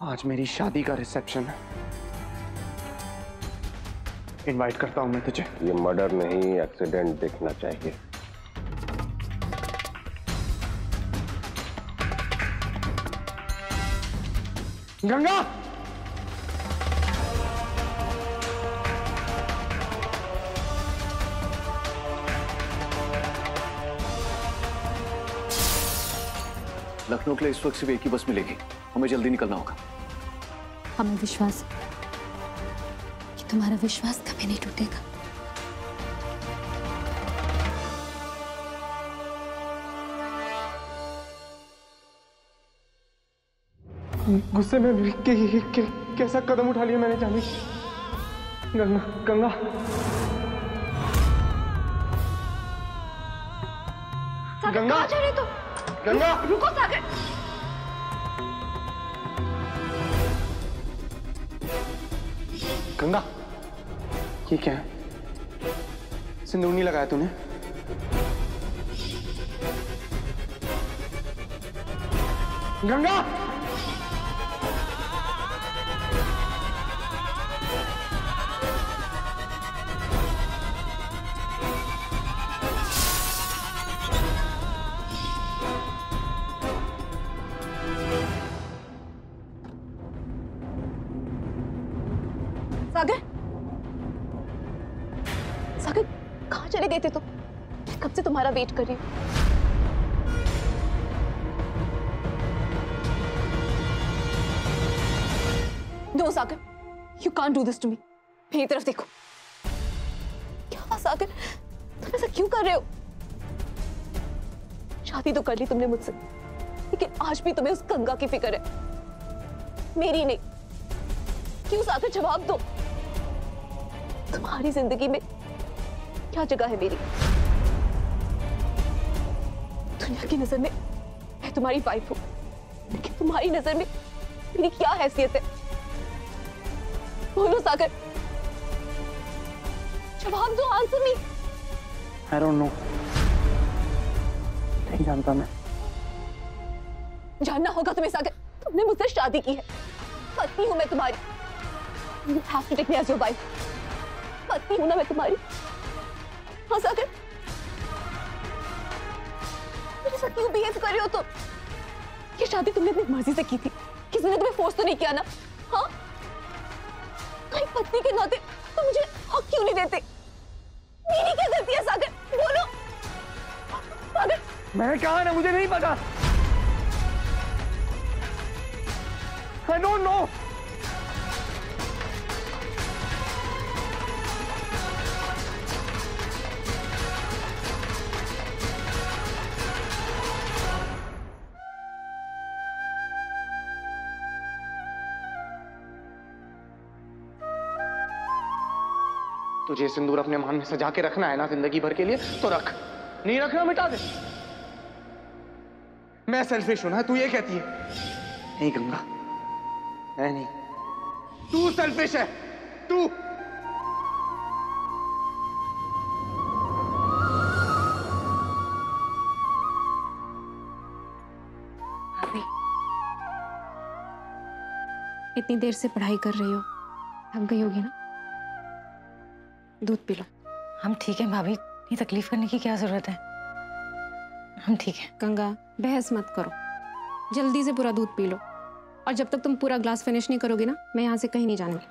आज मेरी शादी का रिसेप्शन है, इनवाइट करता हूं मैं तुझे। ये मर्डर नहीं, एक्सीडेंट दिखना चाहिए। गंगा, लखनऊ के लिए इस वक्त सिर्फ एक ही बस मिलेगी, हमें जल्दी निकलना होगा। हमें विश्वास है कि तुम्हारा विश्वास कभी नहीं टूटेगा। गुस्से में कैसा कदम उठा लिया मैंने जाने। गंगा, गंगा, गंगा कहाँ जा रहे हो? गंगा रुको सागर। गंगा, ये क्या है? सिंदूर नहीं लगाया तूने? गंगा, सागर, सागर कहाँ चले गए थे तुम? कब से तुम्हारा वेट कर रही हूँ। No Sagar, you can't do this to me. मेरी तरफ देखो। क्या सागर, तुम ऐसा क्यों कर रहे हो? शादी तो कर ली तुमने मुझसे, लेकिन आज भी तुम्हें उस गंगा की फिक्र है, मेरी नहीं। क्यों सागर, जवाब दो। तुम्हारी जिंदगी में क्या जगह है मेरी? दुनिया की नजर में मैं तुम्हारी वाइफ हूं, लेकिन तुम्हारी नजर में मेरी क्या हैसियत है? बोलो सागर, जवाब दो, answer me. I don't know, नहीं जानता मैं। जानना होगा तुम्हें सागर, तुमने मुझसे शादी की है, पत्नी हूं मैं तुम्हारी। You have to take me as your wife। पत्नी हूं ना मैं तुम्हारी। हाँ सागर, मेरे साथ क्यों बिहेव कर रहे हो तुम? ये शादी तुमने अपनी मर्जी से की थी, किसी ने तुम्हें फोर्स तो नहीं किया ना? हाँ, एक पत्नी के नाते तुम मुझे हक क्यों नहीं देते? मेरी क्या गलती है सागर, बोलो। सागर, मैंने कहा ना, मुझे नहीं पता। I don't know। तुझे सिंदूर अपने मान में सजा के रखना है ना जिंदगी भर के लिए, तो रख। नहीं रखना, मिटा दे। मैं सेल्फिश हूं ना, तू ये कहती है? नहीं गंगा, मैं नहीं, तू सेल्फिश है, तू। भाभी, इतनी देर से पढ़ाई कर रही हो, थक गई होगी ना? दूध पी लो। हम ठीक हैं भाभी, इतनी तकलीफ करने की क्या जरूरत है, हम ठीक हैं। गंगा, बहस मत करो, जल्दी से पूरा दूध पी लो, और जब तक तुम पूरा ग्लास फिनिश नहीं करोगे ना, मैं यहाँ से कहीं नहीं जाने वाली।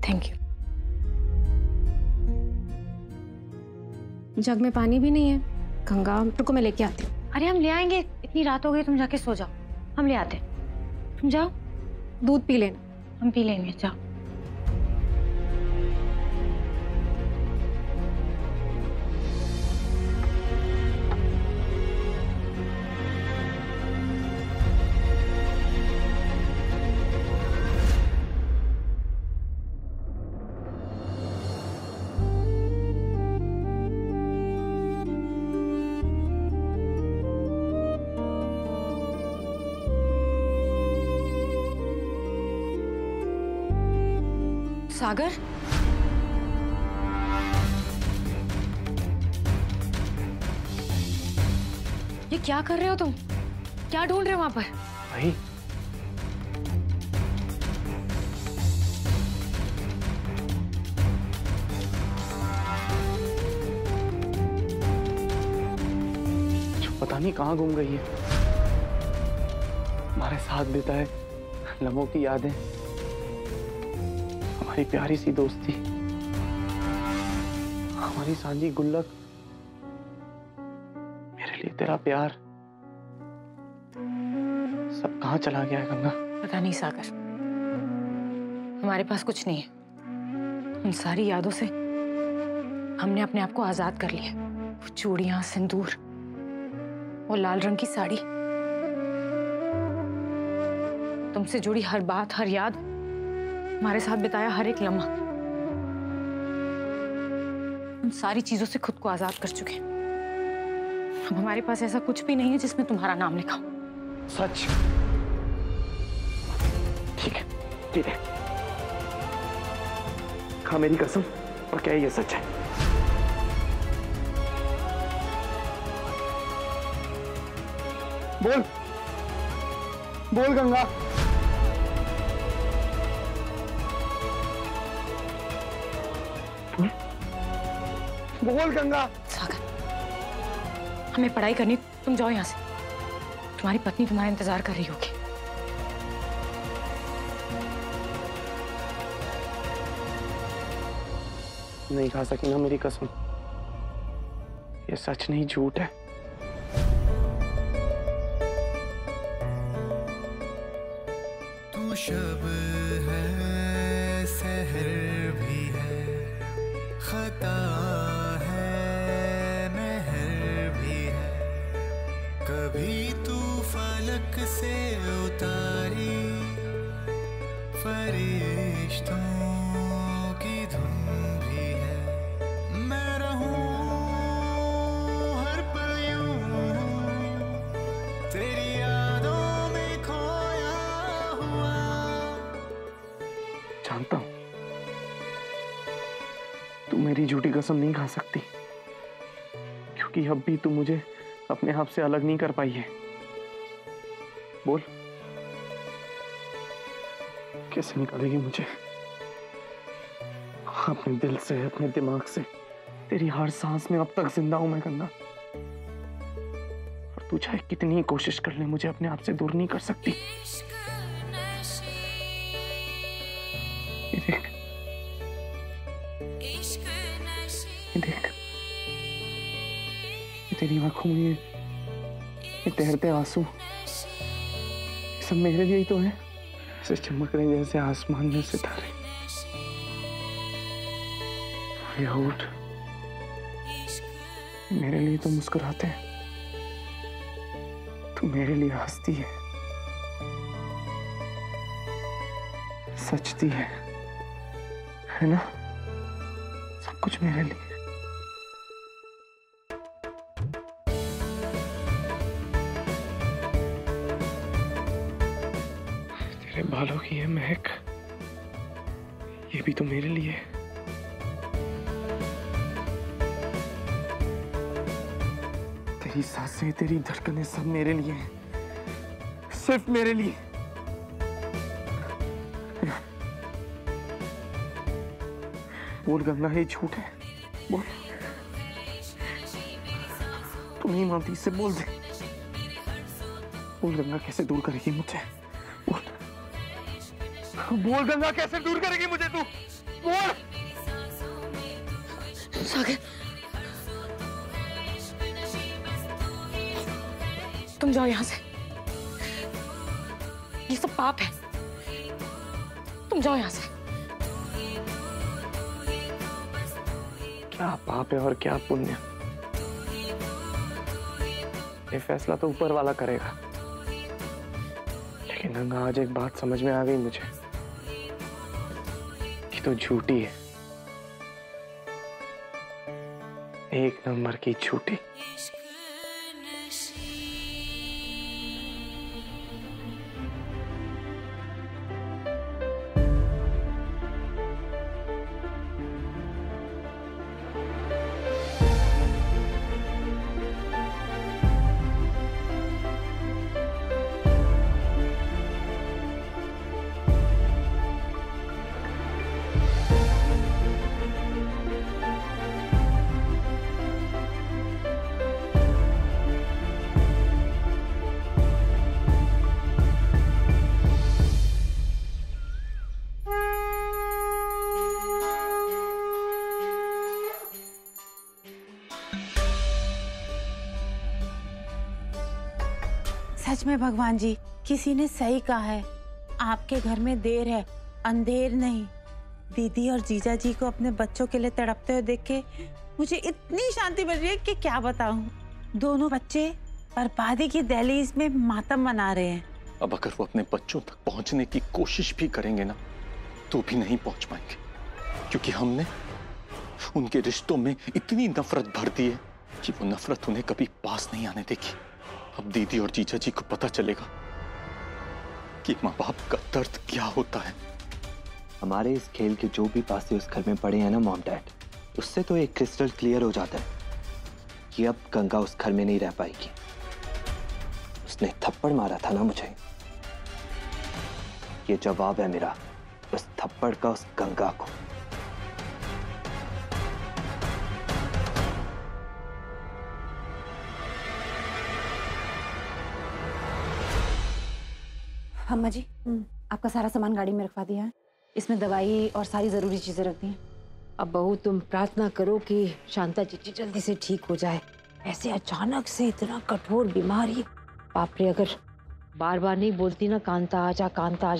Thank you. जग में पानी भी नहीं है। गंगा, रुको मैं लेके आती हूँ। अरे हम ले आएंगे, इतनी रात हो गई, तुम जाके सो जाओ, हम ले आते। तुम जाओ, दूध पी लेना। हम पी लेंगे, जाओ। सागर, ये क्या कर रहे हो तुम? क्या ढूंढ रहे हो वहां पर? भाई पता नहीं कहाँ घूम गई है। हमारे साथ बिताए लम्हों की यादें, हमारी प्यारी सी दोस्ती, हमारी सांझी गुल्लक, मेरे लिए तेरा प्यार, सब कहाँ चला गया है गंगा? पता नहीं सागर, हमारे पास कुछ नहीं है। उन सारी यादों से हमने अपने आप को आजाद कर लिया। वो चूड़ियां, सिंदूर, वो लाल रंग की साड़ी, तुमसे जुड़ी हर बात, हर याद, हमारे साथ बिताया हर एक लम्हा, उन सारी चीजों से खुद को आजाद कर चुके हैं। अब हमारे पास ऐसा कुछ भी नहीं है जिसमें तुम्हारा नाम लिखा हो। सच? ठीक है, ठीक है। खा मेरी कसम, और क्या ये सच है? बोल, बोल गंगा। बोल गंगा। सागर, हमें पढ़ाई करनी, तुम जाओ यहाँ से। तुम्हारी पत्नी तुम्हारा इंतजार कर रही होगी। नहीं खा सकी ना मेरी कसम। ये सच नहीं, झूठ है। तू शब है, सहर भी है, खता है, महर भी है। कभी तू फलक से उतारी फरिश्तों की धुन भी है। मैं रहूं हर पल यूं तेरी यादों में खोया हुआ। जानता हूं तू मेरी झूठी कसम नहीं खा सकती, क्योंकि अब भी तू मुझे अपने आप से अलग नहीं कर पाई है। बोल, कैसे निकालेगी मुझे अपने दिल से, अपने दिमाग से? तेरी हर सांस में अब तक जिंदा हूं मैं गंगा, और तू चाहे कितनी कोशिश कर ले, मुझे अपने आप से दूर नहीं कर सकती। ये देख, ये देख, ये तेरी आंखों में ये तैरते आंसू, ये सब मेरे लिए ही तो है। ऐसे चमक रहे जैसे आसमान में सितारे। ये होठ मेरे लिए तो मुस्कुराते हैं, तू मेरे लिए हंसती है, सचती है ना? सब कुछ मेरे लिए। तेरे बालों की है महक, ये भी तो मेरे लिए है। तेरी सांसें, तेरी धड़कनें सब मेरे लिए हैं, सिर्फ मेरे लिए। बोल गंगा, ये झूठ है। बोल, तू नहीं मानती, इससे बोल दे। बोल गंगा, कैसे दूर करेगी मुझे? बोल, बोल गंगा, कैसे दूर करेगी मुझे तू? बोल। सागर, तुम जाओ यहाँ से, ये सब पाप है। तुम जाओ यहाँ से। क्या पाप है और क्या पुण्य, ये फैसला तो ऊपर वाला करेगा। लेकिन गंगा, आज एक बात समझ में आ गई मुझे, कि तो झूठी है, एक नंबर की झूठी। सच में भगवान जी, किसी ने सही कहा है, आपके घर में देर है, अंधेर नहीं। दीदी और जीजा जी को अपने बच्चों के लिए तड़पते हुए देख के मुझे इतनी शांति मिल रही है कि क्या बताऊं। दोनों बच्चे बर्बादी की दहलीज में मातम मना रहे हैं। अब अगर वो अपने बच्चों तक पहुंचने की कोशिश भी करेंगे ना, तो भी नहीं पहुंच पाएंगे, क्योंकि हमने उनके रिश्तों में इतनी नफरत भर दी है कि वो नफरत उन्हें कभी पास नहीं आने देगी। अब दीदी और जीजा जी को पता चलेगा कि माँ बाप का दर्द क्या होता है। हमारे इस खेल के जो भी पासे उस घर में पड़े हैं ना मॉम डैड, उससे तो एक क्रिस्टल क्लियर हो जाता है कि अब गंगा उस घर में नहीं रह पाएगी। उसने थप्पड़ मारा था ना मुझे, ये जवाब है मेरा उस थप्पड़ का उस गंगा को। अम्मा जी, आपका सारा सामान गाड़ी में रखवा दिया है। इसमें दवाई और सारी जरूरी चीजें रख दी हैं। अब बहू तुम प्रार्थना करो कि शांता चीची जल्दी से ठीक हो जाए। ऐसे अचानक से इतना कठोर बीमारी, बाप रे, अगर बार बार नहीं बोलती ना कांता आजा,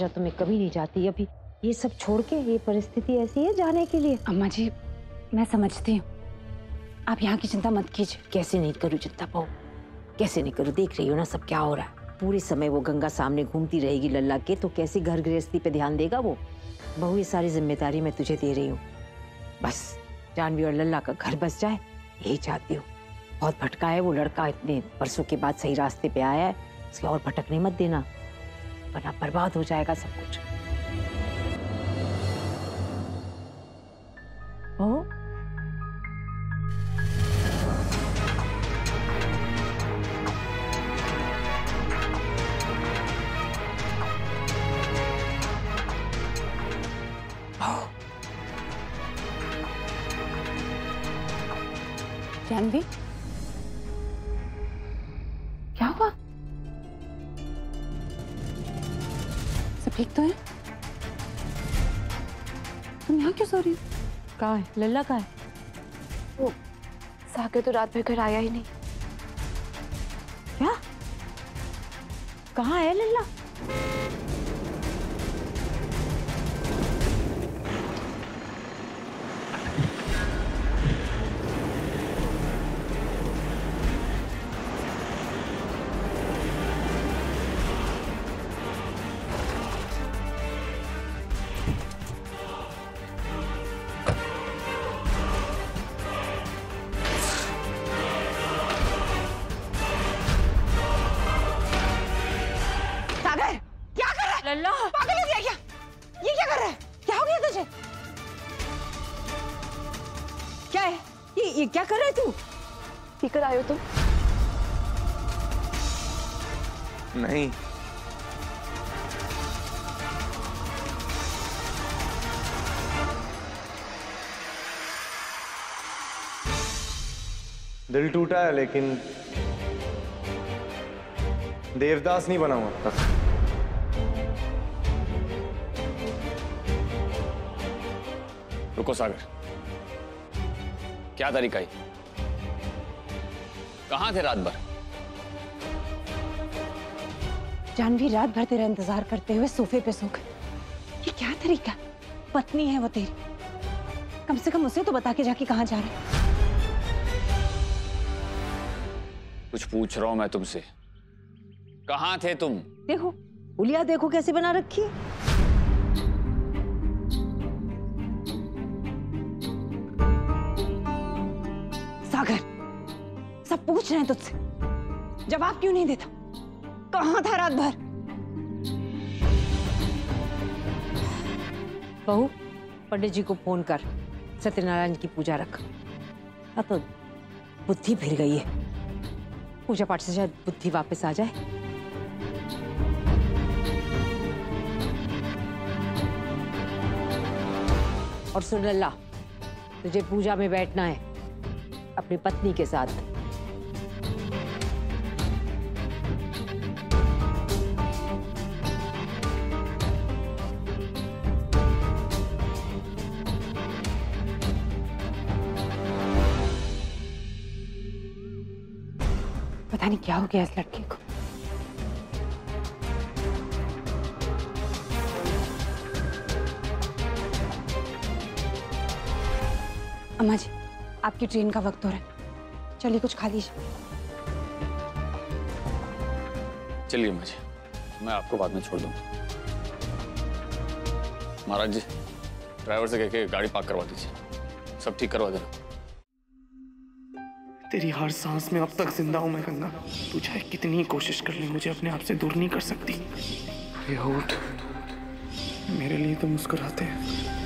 तो मैं कभी नहीं जाती। अभी ये सब छोड़ के, ये परिस्थिति ऐसी है जाने के लिए। अम्मा जी, मैं समझती हूँ, आप यहाँ की चिंता मत कीजिए। कैसे नहीं करूँ चिंता बहू, कैसे नहीं करूँ? देख रही हो ना सब क्या हो रहा है। पूरे समय वो गंगा सामने घूमती रहेगी लल्ला के, तो कैसे घर गृहस्थी पे ध्यान देगा वो? बहू, ये सारी जिम्मेदारी मैं तुझे दे रही हूँ। बस जानवी और लल्ला का घर बस जाए, यही चाहती हूँ। बहुत भटका है वो लड़का, इतने वर्षों के बाद सही रास्ते पे आया है, उसके और भटकने मत देना, वरना बर्बाद हो जाएगा सब कुछ। बहू, जानवी, क्या हुआ? सब ठीक तो है? तुम यहाँ क्यों सो रही हो? कहाँ है लल्ला? कहाँ है वो? सागर तो रात भर घर आया ही नहीं। क्या? कहाँ है लल्ला? लल्ला, पागल हो गया क्या? ये क्या कर रहा है? क्या हो गया तुझे? क्या है ये क्या कर रहे तू? पीकर आए हो तुम? नहीं, दिल टूटा है लेकिन देवदास नहीं बना हूं अब तक। रुको सागर, क्या तरीका है? कहां थे रात भर? जानवी रात भर तेरा इंतजार करते हुए सोफे पे सो गए। ये क्या तरीका? पत्नी है वो तेरी, कम से कम उसे तो बता के जाके कहां जा रहे? कुछ पूछ रहा हूं मैं तुमसे, कहां थे तुम? देखो उलिया, देखो कैसे बना रखी है। सागर, सब पूछ रहे हैं तुझसे, जवाब क्यों नहीं देता? कहां था रात भर? बहू, पंडित जी को फोन कर सत्यनारायण की पूजा रख। अब तो बुद्धि फिर गई है, पूजा पाठ से शायद बुद्धि वापस आ जाए। और सुन लल्ला, तुझे पूजा में बैठना है अपनी पत्नी के साथ। पता नहीं क्या हो गया इस लड़के को, अम्मा जी, आपकी ट्रेन का वक्त हो रहा है, चलिए कुछ खा लीजिए। चलिए अम्मा जी, मैं आपको बाद में छोड़ दूंगा। महाराज जी, ड्राइवर से कह के गाड़ी पार्क करवा दीजिए, सब ठीक करवा देना। तेरी हर सांस में अब तक जिंदा हूं मैं गंगा। तू चाहे कितनी कोशिश कर ले, मुझे अपने आप से दूर नहीं कर सकती। अरे उठ, मेरे लिए तो मुस्कुराते हैं।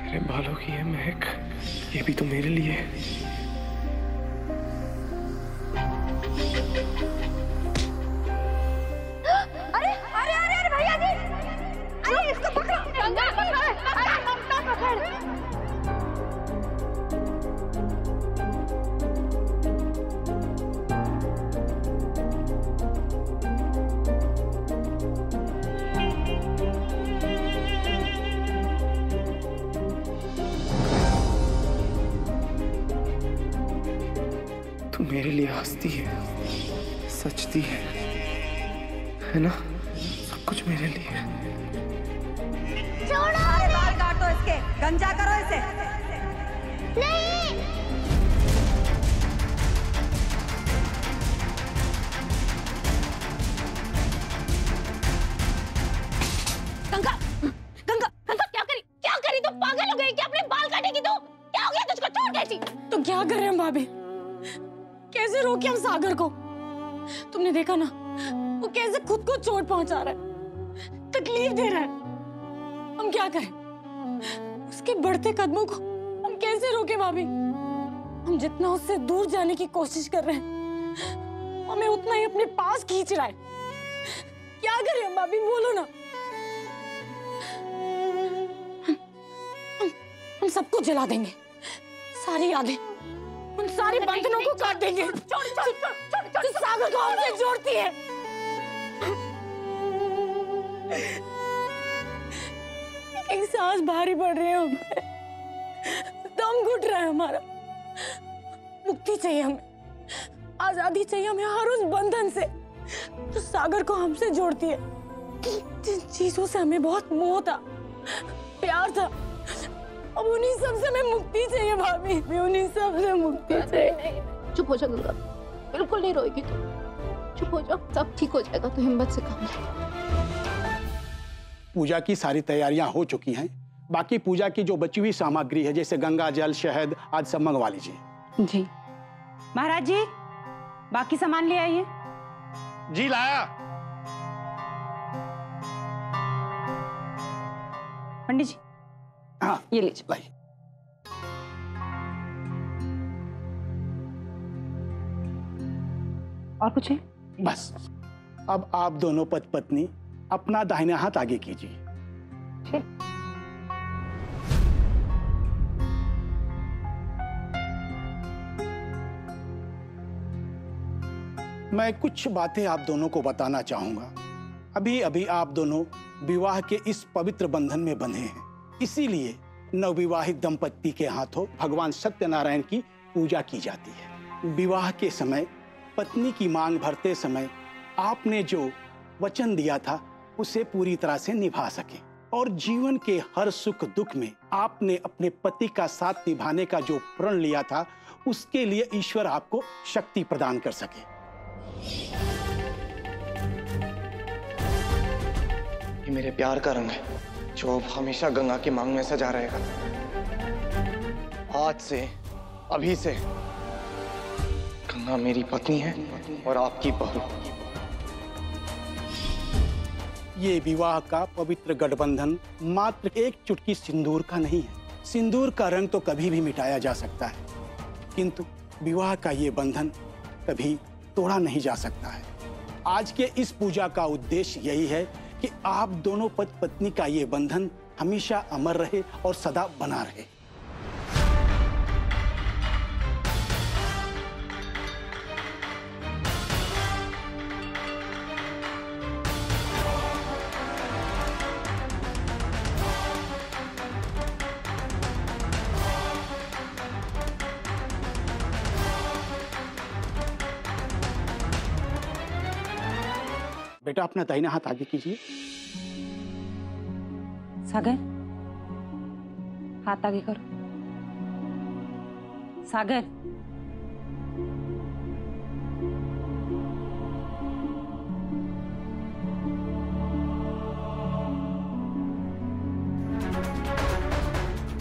तेरे बालों की ये महक, ये भी तो मेरे लिए है। अरे अरे अरे अरे भैया जी, अरे इसको पकड़ो, गंगा पकड़ो, अरे ममता पकड़। तू मेरे लिए हंसती है, सचती है ना? सब कुछ मेरे लिए। छोड़ो, बाल काटो इसके, गंजा करो इसे। नहीं, गंगा गंगा गंगा, क्या करी तू? पागल हो गई क्या? अपने बाल काटेगी तू? क्या हो गया तुझको? छोड़ कैसी? तो क्या कर रहे हैं भाभी? कैसे रोके हम सागर को? तुमने देखा ना वो कैसे खुद को चोट पहुंचा रहा है, तकलीफ दे रहा है। हम क्या करें? उसके बढ़ते कदमों को हम कैसे रोके भाभी? हम जितना उससे दूर जाने की कोशिश कर रहे हैं, हमें उतना ही अपने पास खींच रहा है। क्या करें हम भाभी, बोलो ना। हम सबको जला देंगे, सारी यादें, उन सारे बंधनों को काट देंगे। जो सागर को हमसे जोड़ती है। एक सांस भारी पड़ रही है हमें, दम घुट रहा है हमारा। मुक्ति चाहिए हमें, आजादी चाहिए हमें हर उस बंधन से जो सागर को हमसे जोड़ती है। जिन चीजों से हमें बहुत मोह था, प्यार था, अब उन्हीं सब से हमें मुक्ति चाहिए भाभी, उन्हीं सब से मुक्ति चाहिए। चुप हो जा गंगा, बिल्कुल नहीं रोएगी तू। चुप हो जा, सब ठीक हो जाएगा, तो हिम्मत से काम ले। पूजा की सारी तैयारियां हो चुकी हैं। बाकी पूजा की जो बची हुई सामग्री है, जैसे गंगा जल, शहद, आज सब मंगवा लीजिए। जी महाराज जी, बाकी सामान ले आइए। जी लाया। पंडित जी, हाँ ये लीजिए। लाई। और कुछ है? बस अब आप दोनों पति पत्नी अपना दाहिना हाथ आगे कीजिए। ठीक। मैं कुछ बातें आप दोनों को बताना चाहूंगा। अभी अभी आप दोनों विवाह के इस पवित्र बंधन में बंधे हैं, इसीलिए नवविवाहित दंपत्ति के हाथों भगवान सत्यनारायण की पूजा की जाती है। विवाह के समय पत्नी की मांग भरते समय आपने जो वचन दिया था उसे पूरी तरह से निभा सके, और जीवन के हर सुख दुख में आपने अपने पति का साथ निभाने का जो प्रण लिया था, उसके लिए ईश्वर आपको शक्ति प्रदान कर सके। ये मेरे प्यार का रंग है, जो अब हमेशा गंगा की मांग में सजा रहेगा। आज से, अभी से गंगा मेरी पत्नी है और आपकी बहू। ये विवाह का पवित्र गठबंधन मात्र एक चुटकी सिंदूर का नहीं है। सिंदूर का रंग तो कभी भी मिटाया जा सकता है, किंतु विवाह का ये बंधन कभी तोड़ा नहीं जा सकता है। आज के इस पूजा का उद्देश्य यही है कि आप दोनों पति पत्नी का ये बंधन हमेशा अमर रहे और सदा बना रहे। बेटा अपना दाहिना हाथ आगे कीजिए। सागर, हाथ आगे करो। सागर,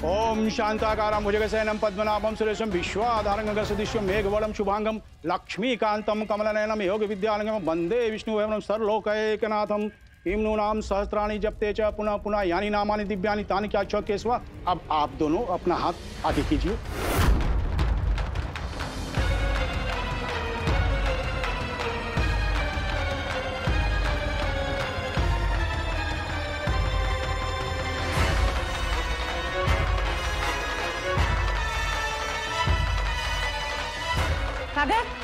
ओम शांताकारं भुजगशयनं पद्मनाभं सुरेशं विश्वाधारं गगनसदृशं मेघवर्णं शुभांगं लक्ष्मीकान्तं कमलनयनं योगविद्यालयं वन्दे विष्णुवैभवं सर्वलोकैकनाथं। किं नु नाम सहस्राणि जपते च पुनः पुनः यानि नामानि दिव्यानि तानि क्या च केशव। अब आप दोनों अपना हाथ आगे कीजिए। सागर,